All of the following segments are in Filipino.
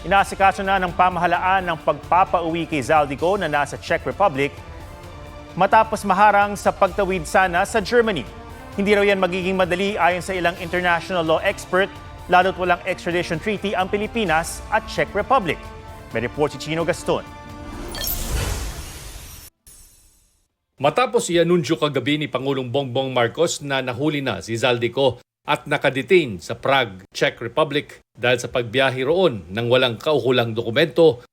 Inaasikaso na ng pamahalaan ng pagpapauwi kay Zaldico na nasa Czech Republic matapos maharang sa pagtawid sana sa Germany. Hindi raw yan magiging madali ayon sa ilang international law expert, lalo't walang extradition treaty ang Pilipinas at Czech Republic. May report si Chino Gaston. Matapos i-anunsyo kagabi ni Pangulong Bongbong Marcos na nahuli na si Zaldico at nakadetain sa Prague, Czech Republic dahil sa pagbiyahe roon ng walang kaukulang dokumento,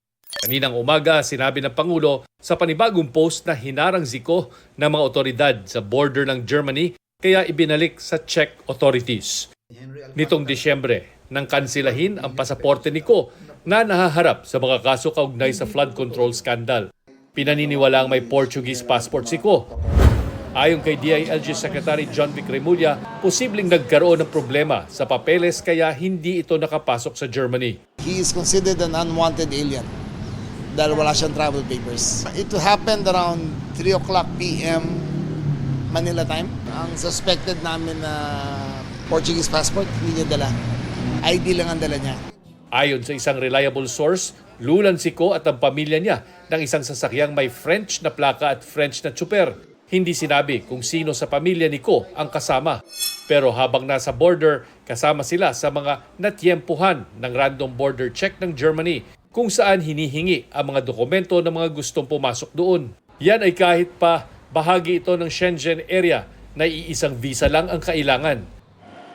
kaninang umaga sinabi ng Pangulo sa panibagong post na hinarang Zico ng mga otoridad sa border ng Germany kaya ibinalik sa Czech authorities. Nitong Disyembre, nang kansilahin ang pasaporte ni Ko na nahaharap sa mga kaso kaugnay sa flood control scandal. Pinaniniwala ang may Portuguese passport si Ko. Ayon kay DILG Secretary John Vic Remulla, posibleng nagkaroon ng problema sa papeles kaya hindi ito nakapasok sa Germany. He is considered an unwanted alien dahil wala siyang travel papers. It happened around 3 o'clock p.m. Manila time. Ang suspected namin na Portuguese passport, hindi niya dala. ID lang ang dala niya. Ayon sa isang reliable source, lulan si Ko at ang pamilya niya ng isang sasakyang may French na plaka at French na tsuper. Hindi sinabi kung sino sa pamilya ni Ko ang kasama. Pero habang nasa border, kasama sila sa mga natyempuhan ng random border check ng Germany kung saan hinihingi ang mga dokumento ng mga gustong pumasok doon. Yan ay kahit pa bahagi ito ng Schengen area na iisang visa lang ang kailangan.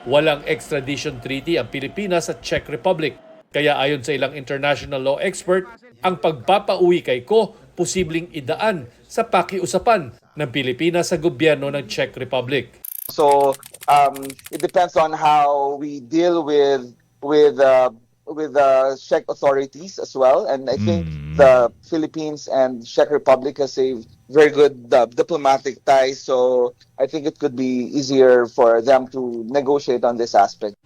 Walang extradition treaty ang Pilipinas at Czech Republic. Kaya ayon sa ilang international law expert, ang pagpapauwi kay Ko posibleng idaan sa pakiusapan ng Pilipinas sa gobyerno ng Czech Republic. So it depends on how we deal with Czech authorities as well, and I think the Philippines and Czech Republic has a very good diplomatic ties. So I think it could be easier for them to negotiate on this aspect.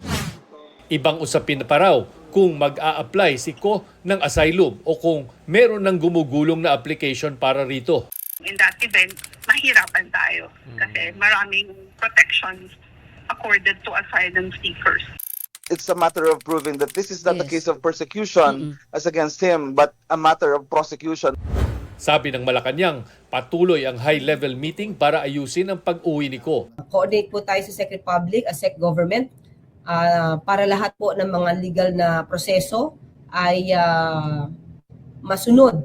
Ibang usapin na pa raw kung mag-a-apply si Ko ng asylum o kung meron ng gumugulong na application para rito. In that event, mahirapan tayo kasi maraming protections accorded to asylum seekers. It's a matter of proving that this is not a case of persecution as against him, but a matter of prosecution. Sabi ng Malacanang, patuloy ang high-level meeting para ayusin ang pag-uwi ni Ko. Coordinate po tayo sa Czech Republic, as Czech government, para lahat po ng mga legal na proseso ay masunod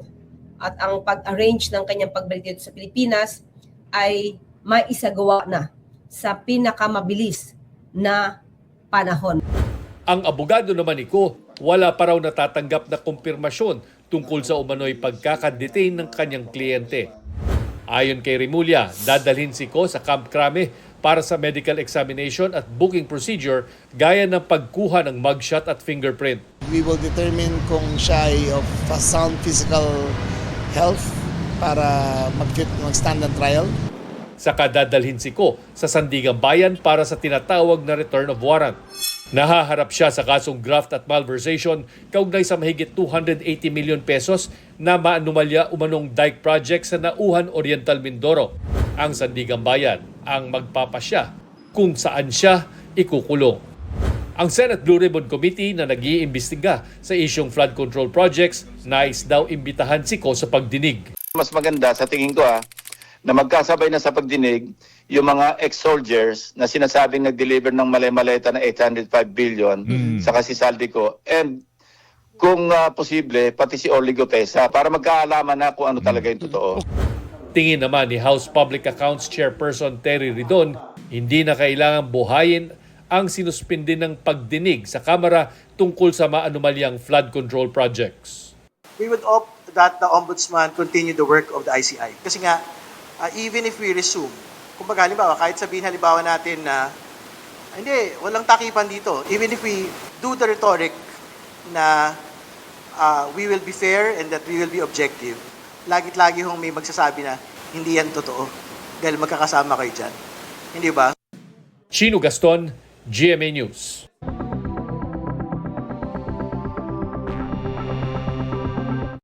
at ang pag-arrange ng kanyang pagbalik dito sa Pilipinas ay maisagawa na sa pinakamabilis na panahon. Ang abogado naman ni Ko, wala pa raw natatanggap na kumpirmasyon tungkol sa umano'y pagkakadetain ng kanyang kliyente. Ayon kay Remulla, dadalhin si Ko sa Camp Crame para sa medical examination at booking procedure gaya ng pagkuha ng mugshot at fingerprint. We will determine kung siya ay of sound physical health para mag-stand ng trial. Saka dadalhin si Ko sa Sandigan Bayan para sa tinatawag na return of warrant. Nahaharap siya sa kasong graft at malversation kaugnay sa mahigit 280 million pesos na maanumalya umanong dike project sa Nauhan Oriental, Mindoro. Ang Sandigan Bayan ang magpapasya kung saan siya ikukulong. Ang Senate Blue Ribbon Committee na nag-iimbestiga sa isyong flood control projects nais daw imbitahan si Ko sa pagdinig. Mas maganda sa tingin ko na magkasabay na sa pagdinig yung mga ex-soldiers na sinasabing nag-deliver ng mali-maleta na 805 billion sa si Zaldico, and kung posible pati si Orly Gopesa para magkaalaman na kung ano talaga yung totoo. Tingin naman ni House Public Accounts Chairperson Terry Ridon, hindi na kailangang buhayin ang sinuspindi ng pagdinig sa Kamara tungkol sa maanumalyang flood control projects. We would opt that the Ombudsman continue the work of the ICI. Kasi nga, even if we resume, kumbaga halimbawa, kahit sabihin halimbawa natin na hindi, walang takipan dito. Even if we do the rhetoric na we will be fair and that we will be objective, lagi-lagi hong may magsasabi na hindi yan totoo dahil magkakasama kayo dyan. Hindi ba? Chino Gaston, GMA News.